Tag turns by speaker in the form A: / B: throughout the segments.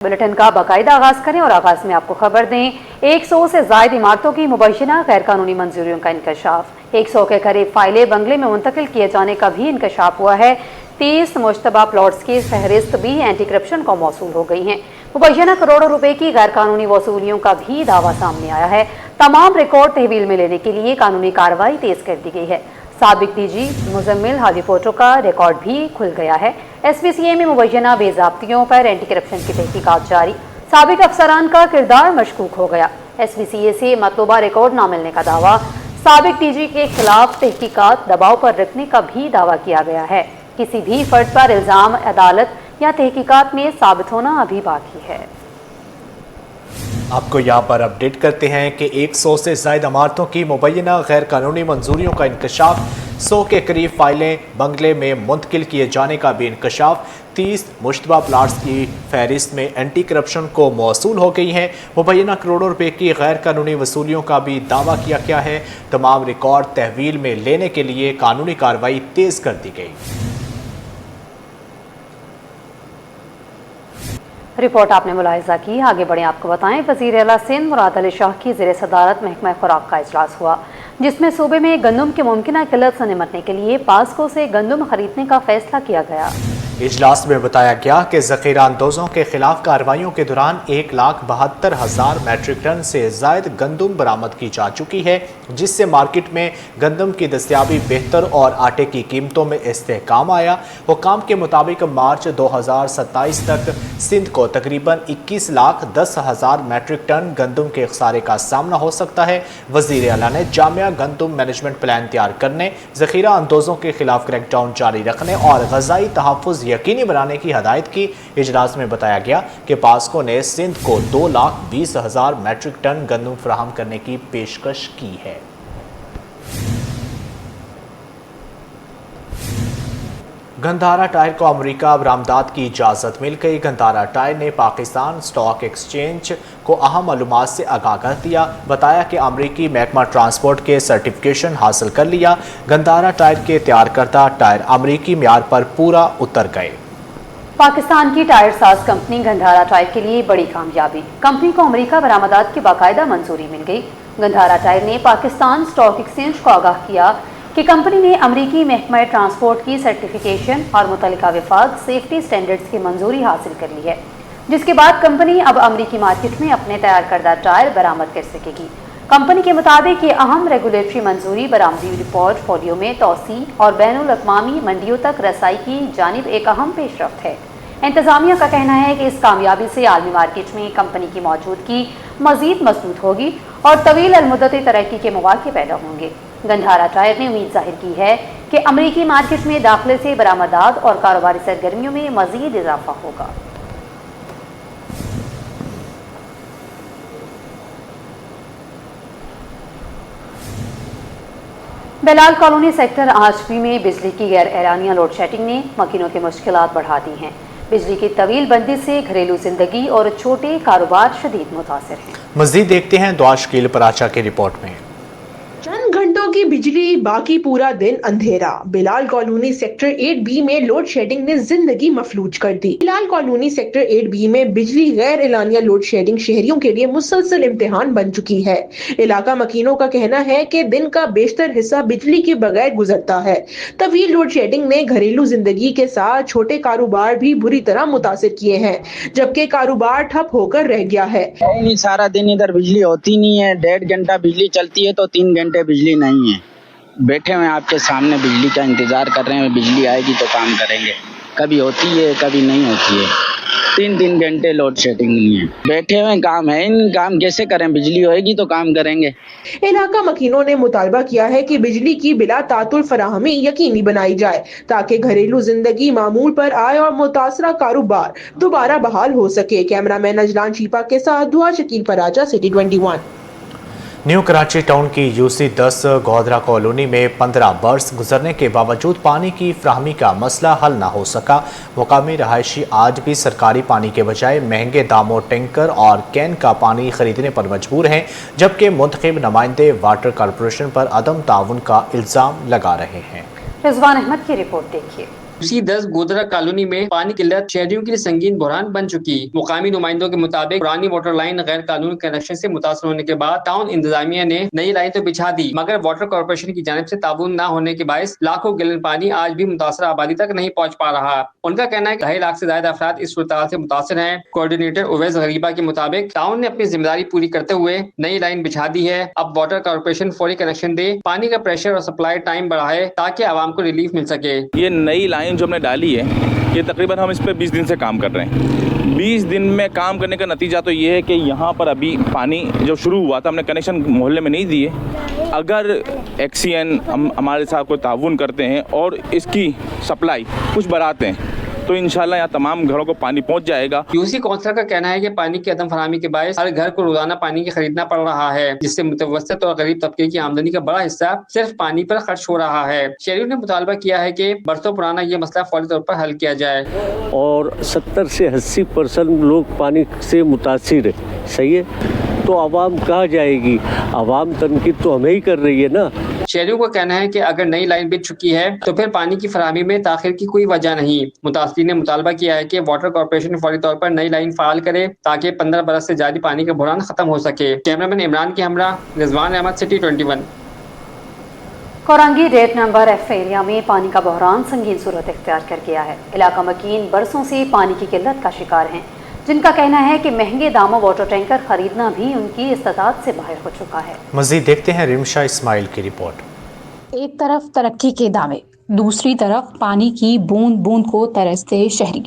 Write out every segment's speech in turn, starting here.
A: Bulletin का बाकायदा आगाज करें और आगाज में आपको खबर दें 100 से ज्यादा इमारतों की मुबैना गैर कानूनी मंजूरियों का इंकशाफ। 100 के करीब फाइलें बंगले में मुंतकिल किए जाने का भी इंकशाफ हुआ है। 30 मुश्तबा प्लॉट्स की फहरिस्त भी एंटी करप्शन को मौसूल हो गई हैं। मुबैना करोड़ों रुपए की गैर कानूनी वसूलियों का भी दावा सामने आया है। तमाम रिकॉर्ड तहवील में लेने के लिए कानूनी कार्रवाई तेज कर दी गई है। साबिक डीजी मुजम्मिल हाजी फोटो का रिकॉर्ड भी खुल गया है। SPCA में मुबैना बेज़ाब्तियों पर एंटी करप्शन की तहकीकात जारी। साबिक अफसरान का किरदार मशकूक हो गया। SPCA से मतलूबा रिकॉर्ड न मिलने का दावा। साबिक डीजी के खिलाफ तहकीकात दबाव पर रखने का भी दावा किया गया है। किसी भी फर्द पर इल्जाम अदालत या तहकीकात में साबित होना अभी बाकी है।
B: आपको यहाँ पर अपडेट करते हैं कि 100 से ज़ायद इमारतों की मुबैना गैर कानूनी मंजूरियों का इंकशाफ, 100 के करीब फाइलें बंगले में मुंतकिल किए जाने का भी इंकशाफ, 30 मुश्तबा प्लाट्स की फहरिस्त में एंटी करप्शन को मौसूल हो गई हैं। मुबैना करोड़ों रुपए की गैर कानूनी वसूलियों का भी दावा किया गया है। तमाम रिकॉर्ड तहवील में लेने के लिए कानूनी कार्रवाई तेज़ कर दी गई।
A: रिपोर्ट आपने मुलाहिजा की। आगे बढ़े आपको बताएं, वज़ीर आला सिंध मुराद अली शाह की ज़ेर सदारत महकमा खुराक का इजलास हुआ, जिसमें सूबे में गंदम की मुमकिन किल्लत से निपटने के लिए पास्को से गंदम खरीदने का फैसला किया गया।
B: इजलास में बताया गया कि ज़ख़ीरा अंदोज़ों के खिलाफ कार्रवाइयों के दौरान 1,72,000 मैट्रिक टन से ज़ायद गंदम बरामद की जा चुकी है, जिससे मार्केट में गंदम की दस्तियाबी बेहतर और आटे की कीमतों में इस्तेहकाम आया। हुक्काम के मुताबिक मार्च 2027 तक सिंध को तकरीबन 21,10,000 मैट्रिक टन गंदम के खसारे का सामना हो सकता है। वज़ीर आला ने जामिया गंदम मैनेजमेंट प्लान तैयार करने, ज़ख़ीरा अंदोज़ों के खिलाफ क्रैकडाउन जारी रखने और ग़ज़ाई तहफ़्फ़ुज़ यकीनी बनाने की हदायत की। इजलास में बताया गया कि पास्को ने सिंध को 2,20,000 मैट्रिक टन गंदम फराहम करने की पेशकश की है। गंधारा टायर को अमेरिका बरामदात की इजाज़त मिल गई। गंधारा टायर ने पाकिस्तान स्टॉक एक्सचेंज को अहम मालूमात से आगाह कर दिया। बताया कि अमेरिकी महकमा ट्रांसपोर्ट के सर्टिफिकेशन हासिल कर लिया। गंधारा टायर के तैयार करदा टायर अमेरिकी म्यार पर पूरा उतर गए।
A: पाकिस्तान की टायर साज कंपनी गंधारा टायर के लिए बड़ी कामयाबी। कंपनी को अमेरिका बरामदात की बाकायदा मंजूरी मिल गई। गंधारा टायर ने पाकिस्तान स्टॉक एक्सचेंज को आगाह किया कि कंपनी ने अमरीकी महकमा ट्रांसपोर्ट की सर्टिफिकेशन और मुतल्लिका विफाक सेफ्टी स्टैंडर्ड्स की मंजूरी हासिल कर ली है, जिसके बाद कंपनी अब अमरीकी मार्केट में अपने तैयार करदा टायर बरामद कर सकेगी। कंपनी के मुताबिक ये अहम रेगुलेटरी मंजूरी बरामदी पोर्टफोलियो में तोसी और बैनुल अक़वामी मंडियों तक रसाई की जानिब एक अहम पेशरफ्त है। इंतजामिया का कहना है कि इस कामयाबी से आलमी मार्केट में कंपनी की मौजूदगी मजीद मजबूत होगी और तवील अलमुद्दती तरक्की के मौके पैदा होंगे। गंधारा टायर ने उम्मीद जाहिर की है कि अमरीकी मार्केट में दाखिले से बरामदात और कारोबारी सरगर्मियों में मजीद इजाफा होगा। बेलाल कॉलोनी सेक्टर आजपी में बिजली की गैर एलानिया लोड शेडिंग ने मकीनों की मुश्किलात बढ़ा दी हैं। बिजली की तवील बंदी से घरेलू जिंदगी और छोटे कारोबार शदीद मुतासिर हैं।
B: मज़ीद देखते हैं दुआ शकील पराचा की रिपोर्ट में।
C: चंद घंटों की बिजली, बाकी पूरा दिन अंधेरा। बिलाल कॉलोनी सेक्टर 8B में लोड शेडिंग ने जिंदगी मफलूज कर दी। बिलाल कॉलोनी सेक्टर 8B में बिजली गैर एलानिया लोड शेडिंग शहरियों के लिए मुसलसल इम्तिहान बन चुकी है। इलाका मकीनों का कहना है कि दिन का बेशतर हिस्सा बिजली के बगैर गुजरता है। तवील लोड शेडिंग ने घरेलू जिंदगी के साथ छोटे कारोबार भी बुरी तरह मुतासिर किए हैं, जबकि कारोबार ठप होकर रह गया है।
D: नहीं, सारा दिन इधर बिजली होती नहीं है। 1.5 घंटा बिजली चलती है तो 3 घंटे बिजली नहीं है। बैठे हुए आपके सामने बिजली का इंतजार कर रहे हैं, बिजली आएगी तो काम करेंगे। कभी होती है कभी नहीं होती है। 3 घंटे लोड शेडिंग नहीं है। बैठे हुए काम है, इन काम कैसे करें? बिजली होएगी तो काम करेंगे।
C: इलाका मकीनों ने मुतालबा किया है कि बिजली की बिला तातुल फराहमी यकीनी बनाई जाए ताकि घरेलू जिंदगी मामूल पर आए और मुतासरा कारोबार दोबारा बहाल हो सके। कैमरामैन अजलान शीपा के साथ दुआ Shakeel Paracha, city 21।
B: New Karachi town की UC10 गोधरा कॉलोनी में 15 बरस गुजरने के बावजूद पानी की फ्राहमी का मसला हल न हो सका। मुकामी रहायशी आज भी सरकारी पानी के बजाय महंगे दामों टैंकर और कैन का पानी खरीदने पर मजबूर हैं, जबकि मुंतखब नुमाइंदे वाटर कॉरपोरेशन पर अदम ताउन का इल्ज़ाम लगा रहे हैं।
A: रिजवान अहमद की रिपोर्ट देखिए।
E: उसी 10 गोदरा कॉलोनी में पानी की किल्लत शहरियों के लिए संगीन बहरान बन चुकी। मुकामी नुमाइंदों के मुताबिक पुरानी वाटर लाइन गैर कानूनी कनेक्शन से मुतासर होने के बाद टाउन इंतजामिया ने नई लाइन तो बिछा दी, मगर वाटर कॉर्पोरेशन की जानिब से ताउन न होने के बायस लाखों गैलन पानी आज भी मुतासर आबादी तक नहीं पहुँच पा रहा। उनका कहना है कि 2.5 लाख से ज्यादा अफराद इस सूरत से मुतासर हैं। कोऑर्डिनेटर उवैस गरीबा के मुताबिक टाउन ने अपनी जिम्मेदारी पूरी करते हुए नई लाइन बिछा दी है। अब वाटर कॉर्पोरेशन फौरी कनेक्शन दे, पानी का प्रेशर और सप्लाई टाइम बढ़ाए ताकि आवाम को रिलीफ मिल सके।
F: ये नई लाइन जो हमने डाली है, ये तकरीबन हम इस पर 20 दिन से काम कर रहे हैं। 20 दिन में काम करने का नतीजा तो ये है कि यहाँ पर अभी पानी जो शुरू हुआ था, हमने कनेक्शन मोहल्ले में नहीं दिए। अगर एक्सीएन हमारे साथ कोई ताउन करते हैं और इसकी सप्लाई कुछ बढ़ाते हैं तो इंशाल्लाह यहाँ तमाम घरों को पानी पहुँच जाएगा।
E: यूसी काउंसलर का कहना है कि पानी की अदम फराहमी के बायस हर घर को रोजाना पानी की खरीदना पड़ रहा है, जिससे मुतवस्सित और गरीब तबके की आमदनी का बड़ा हिस्सा सिर्फ पानी पर खर्च हो रहा है। शहरियों ने मुतालबा किया है कि बरसों पुराना ये मसला फौरी तौर पर हल किया जाए।
G: और 70 से 80% लोग पानी से मुतासिर है, सही है, तो आवाम कहाँ जाएगी? आवाम तनकीद तो हमें ही कर रही है ना।
E: शहरियों का कहना है कि अगर नई लाइन बिछ चुकी है तो फिर पानी की फराहमी में ताखिर की कोई वजह नहीं। मुतासरीन ने मुतालबा किया है कि वाटर कॉर्पोरेशन फौरी तौर पर नई लाइन फाल करे ताकि 15 बरस से जारी पानी का बहरान खत्म हो सके। कैमरामैन इमरान के हमरा, रिजवान अहमद, सिटी 21।
A: कोरंगी डेट नंबर F एरिया में पानी का बहरान संगीन सूरत इख्तियार कर गया है। इलाका मकीन बरसों से पानी की किल्लत का शिकार हैं, जिनका कहना है कि महंगे दामों वाटर टैंकर खरीदना भी उनकी इस्तादात से बाहर हो चुका है।
B: मजीद देखते हैं रिमशा इस्माइल की रिपोर्ट।
H: एक तरफ तरक्की के दावे, दूसरी तरफ पानी की बूंद बूंद को तरसते शहरी।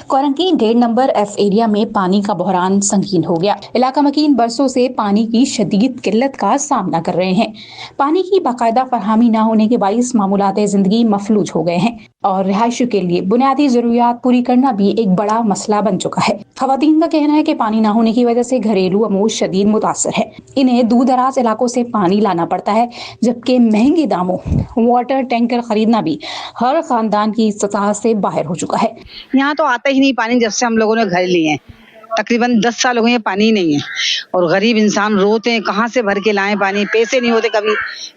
H: कोरंगी डेढ़ नंबर F एरिया में पानी का बहरान संगीन हो गया। इलाका मकीन बरसों से पानी की शदीद किल्लत का सामना कर रहे हैं। पानी की बाकायदा फरहमी न होने के बाइस मामूलात जिंदगी मफलूज हो गए हैं और रिहायश के लिए बुनियादी जरूरियात पूरी करना भी एक बड़ा मसला बन चुका है। खवातीन का कहना है कि पानी न होने की वजह से घरेलू अमूर शदीद मुतासर है। इन्हें दूर दराज इलाकों से पानी लाना पड़ता है, जबकि महंगे दामों वाटर टैंकर खरीदना भी हर खानदान की सतह से बाहर हो चुका है।
I: यहाँ तो आता ही नहीं पानी जब से हम लोगों ने घर लिए हैं। तकरीबन 10 साल हो गए पानी नहीं है और गरीब इंसान रोते हैं, कहाँ से भर के लाएं पानी। पैसे नहीं होते,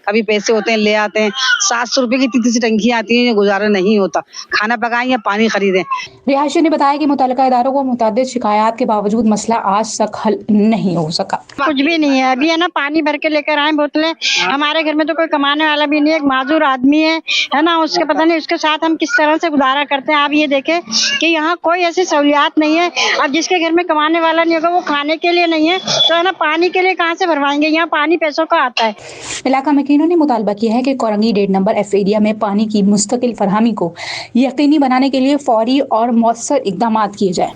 I: कभी पैसे होते हैं ले आते हैं। 700 रुपए की इतनी सी टंकी आती है, गुजारा नहीं होता। खाना पकाएं या पानी खरीदें।
H: रिहायशी ने बताया कि मुतल्लिका इदारों को मुतअद्दिद शिकायत के बावजूद मसला आज तक हल नहीं हो सका।
J: कुछ भी नहीं है, अभी है ना पानी भर के लेकर आए बोतलें। हमारे घर में तो कोई कमाने वाला भी नहीं है, एक माजूर आदमी है ना, उसके पता नहीं उसके साथ हम किस तरह से गुजारा करते हैं। आप ये देखें कि यहाँ कोई ऐसी सहूलियात नहीं है। अब जिसके घर में कमाने वाला नहीं होगा, वो खाने के लिए नहीं है तो है ना पानी के लिए कहाँ से भरवाएंगे? यहाँ पानी पैसों का आता है।
H: इलाका मकीनों ने मुतालबा किया है कि कोरंगी डेढ़ नंबर F एरिया में पानी की मुस्तकिल फरहमी को यकीनी बनाने के लिए फौरी और मौसर इकदाम किए जाए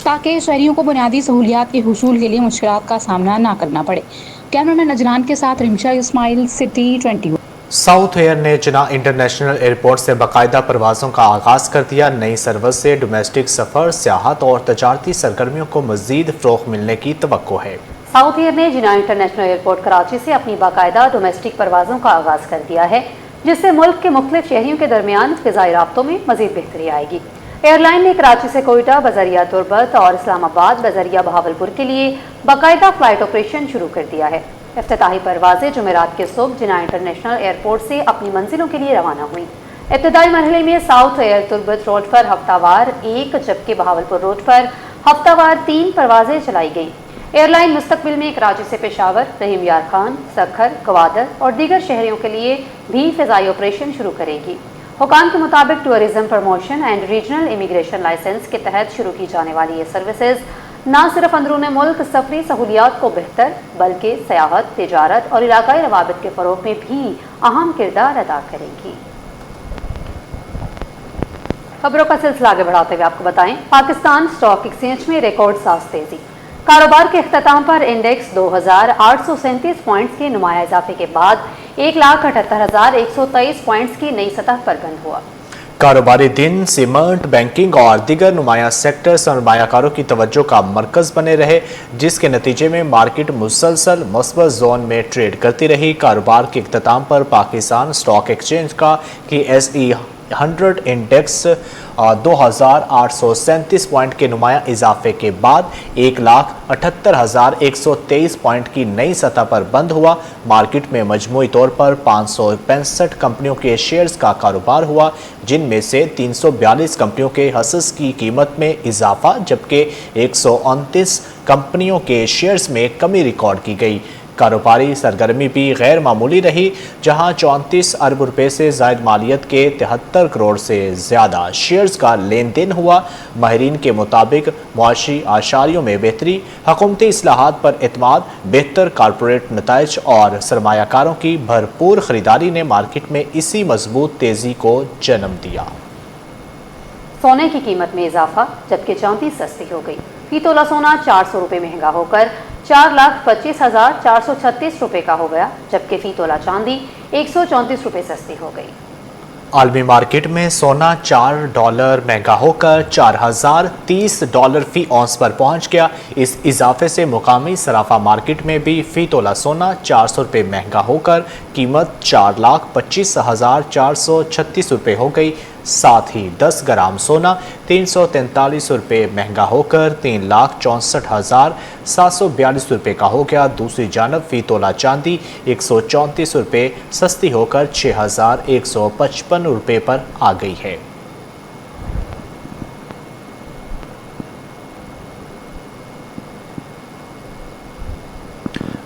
H: ताकि शहरियों को बुनियादी सहूलियात के हुसूल के लिए मुश्किलात का सामना न करना पड़े। कैमरामैन नजरान के साथ Rimsha Ismail, city 21।
B: South air ने जिना इंटरनेशनल एयरपोर्ट से बाकायदा परवाज़ों का आगाज़ कर दिया। नई सर्विस से डोमेस्टिक सफ़र, सियाहत और तजारती सरगर्मियों को मज़ीद फ़रोग़ मिलने की तवक्को है।
A: साउथ एयर ने जिना इंटरनेशनल एयरपोर्ट कराची से अपनी बाकायदा डोमेस्टिक परवाज़ों का आगाज़ कर दिया है, जिससे मुल्क के मुख्तलिफ शहरियों के दरमियान फ़िज़ाई राब्तों में मज़ीद बेहतरी आएगी। एयरलाइन ने कराची से कोयटा बजरिया तुर्बत और इस्लामाबाद बजरिया बहावलपुर के लिए बाकायदा फ़्लाइट ऑपरेशन शुरू कर दिया है। इफ्तिताही परवाज़ें जुमेरात के सुबह जिना इंटरनेशनल एयरपोर्ट से अपनी मंजिलों के लिए रवाना हुई। इब्तदाई मरहले में साउथ एयर तुर्बत रोड पर हफ्तावार 1 जबकि बहावलपुर रोड पर हफ्तावार 3 परवाज़ें चलाई गईं। एयरलाइन मुस्तकबिल में कराची से पेशावर, रहीम यार खान, सखर, गवादर और दीगर शहरियों के लिए भी फ़िज़ाई ऑपरेशन शुरू करेगी। हुकाम के मुताबिक tourism promotion and regional immigration license के तहत शुरू की जाने वाली ये सर्विसेज न सिर्फ अंदरून मुल्क सफरी सहूलियात को बेहतर बल्कि सयाहत, तिजारत और इलाकाई रवाबित के फ़रोग़ में भी अहम किरदार अदा करेंगी। खबरों का सिलसिला आगे बढ़ाते हुए आपको बताएं, पाकिस्तान स्टॉक एक्सचेंज में रिकॉर्ड साज तेजी। कारोबार के अख्ताम पर इंडेक्स 2837 पॉइंट्स के नुमाया इजाफे के बाद 1,78,123 पॉइंट्स की नई सतह पर बंद हुआ।
B: कारोबारी दिन सीमेंट, बैंकिंग और दीगर नुमाया सेक्टर सरमायाकारों की तवज्जो का मरकज बने रहे, जिसके नतीजे में मार्केट मुसलसल मस्बत जोन में ट्रेड करती रही। कारोबार के इख्तिताम पर पाकिस्तान स्टॉक एक्सचेंज का की 100 इंडेक्स 2,837 पॉइंट के नुमाया इजाफे के बाद 1,78,123 पॉइंट की नई सतह पर बंद हुआ। मार्केट में मजमूई तौर पर 565 कंपनियों के शेयर्स का कारोबार हुआ, जिनमें से 342 कंपनियों के हसस की कीमत में इजाफा जबकि 129 कंपनियों के शेयर्स में कमी रिकॉर्ड की गई। कारोबारी सरगर्मी भी गैर मामूली रही, जहां 34 अरब रुपए से जायद मालियत के 73 करोड़ से ज़्यादा शेयर्स का लेन देन हुआ। माहिरीन के मुताबिक मुआशी आशारियों में बेहतरी, हुकूमती इस्लाहात पर एतमाद, बेहतर कारपोरेट नताइज और सरमायाकारों की भरपूर ख़रीदारी ने मार्केट में इसी मजबूत तेज़ी को जन्म दिया।
A: सोने की कीमत में इजाफा जबकि चांदी सस्ती हो गई। फी तोला सोना 400 रुपये महंगा होकर 4,25,436 रुपये का हो गया, जबकि फी तोला चांदी 134 रुपये सस्ती हो गई।
B: आलमी मार्केट में सोना $4 महंगा होकर $4,030 फी औंस पर पहुंच गया। इस इजाफे से मुकामी सराफा मार्केट में भी फी तोला सोना 400 रुपये महंगा होकर कीमत 4,25,436 रुपये हो गई। साथ ही 10 ग्राम सोना 343 रुपये महंगा होकर 3,64,742 रुपये का हो गया। दूसरी जानब फी तोला चांदी 134 रुपये सस्ती होकर 6,155 रुपये पर आ गई है।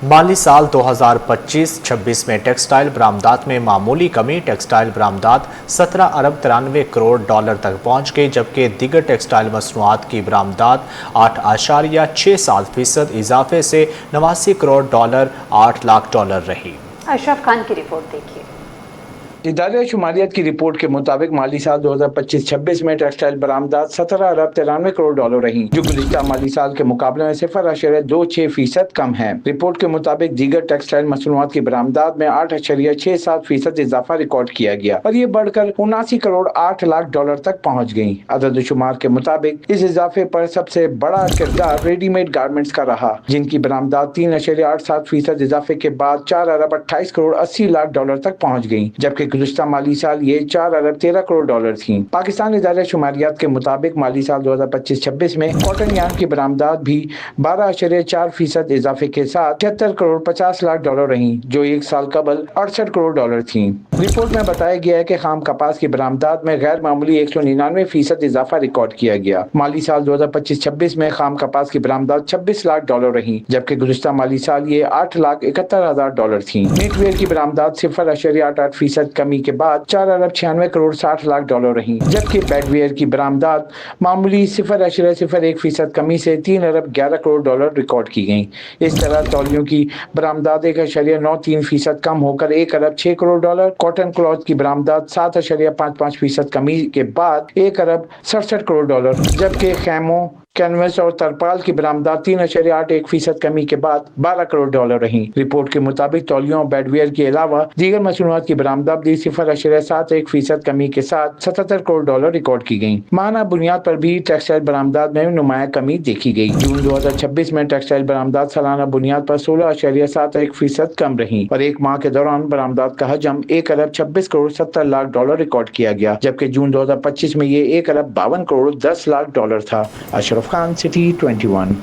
B: माली साल 2025-26 में टेक्सटाइल बरामदात में मामूली कमी। टेक्सटाइल बरामदात 17 अरब 93 करोड़ डॉलर तक पहुंच गई, जबकि दीगर टेक्सटाइल मसनूआत की बरामदात 8.67% इजाफे से 89 करोड़ डॉलर 8 लाख डॉलर रही।
A: अशरफ खान की रिपोर्ट देखिए।
K: इदारे शुमारियत की रिपोर्ट के मुताबिक माली साल 2025-26 में टेक्सटाइल बरामदात 17 अरब 93 करोड़ डॉलर रही, जो गुज़िश्ता माली साल के मुकाबले में 0.26% कम है। रिपोर्ट के मुताबिक दीगर टेक्सटाइल मसनूआत की बरामदात में 8.67% इजाफा रिकॉर्ड किया गया और ये बढ़कर 79 करोड़ 8 लाख डॉलर तक पहुँच गयी। अदद शुमार के मुताबिक इस इजाफे पर सबसे बड़ा किरदार रेडीमेड गारमेंट्स का रहा, जिनकी बरामदात 3.87% इजाफे के बाद 4 अरब 28 करोड़ 80 लाख डॉलर तक पहुँच गयी, जबकि गुज़िश्ता माली साल ये 4 अरब 13 करोड़ डॉलर थी। पाकिस्तान इदारे शुमारियात के मुताबिक माली साल 2025-26 में कॉटन यार्न की बरामदात भी 12.4% इजाफे के साथ 76 करोड़ 50 लाख डॉलर रही, जो एक साल कबल 68 करोड़ डॉलर थी। रिपोर्ट में बताया गया है कि खाम कपास की बरामदात में गैर मामूली 199% इजाफा रिकॉर्ड किया गया। माली साल 2025-26 में खाम कपास की बरामदात 26 लाख डॉलर रही, जबकि गुज़िश्ता माली साल ये 8,71,000 डॉलर थी। नीटवेयर की बरामदात 0.88% कमी के बाद 4 अरब 96 करोड़ 60 लाख डॉलर रही, जबकि बेडवेयर की बरामदात मामूली 0.01% कमी से 3 अरब 11 करोड़ डॉलर रिकॉर्ड की गई। इस तरह तौलियों की बरामदात 1.93% कम होकर 1 अरब 6 करोड़ डॉलर, कॉटन क्लॉथ की बरामदात 7.55% कमी के बाद 1 अरब 67 करोड़ डॉलर, जबकि खैमों, कैनवस और तरपाल की बरामदात 3.81% कमी के बाद 12 करोड़ डॉलर रही। रिपोर्ट के मुताबिक तौलियों और बेडवेयर के अलावा दीगर मसनूआत की बरामदात भी 0.71% कमी के साथ 77 करोड़ डॉलर रिकॉर्ड की गई। माहाना बुनियाद पर भी टेक्सटाइल बरामदात में नुमाया कमी देखी गई। जून 2026 में टेक्सटाइल बरामदात सालाना बुनियाद पर 16.71% कम रही और एक माह के दौरान बरामदात का हजम 1 अरब 26 करोड़ 70 लाख डॉलर रिकॉर्ड किया गया, जबकि जून 2025 में ये 1 अरब 52 करोड़ 10 लाख डॉलर था। अशरफ खान, सिटी 21।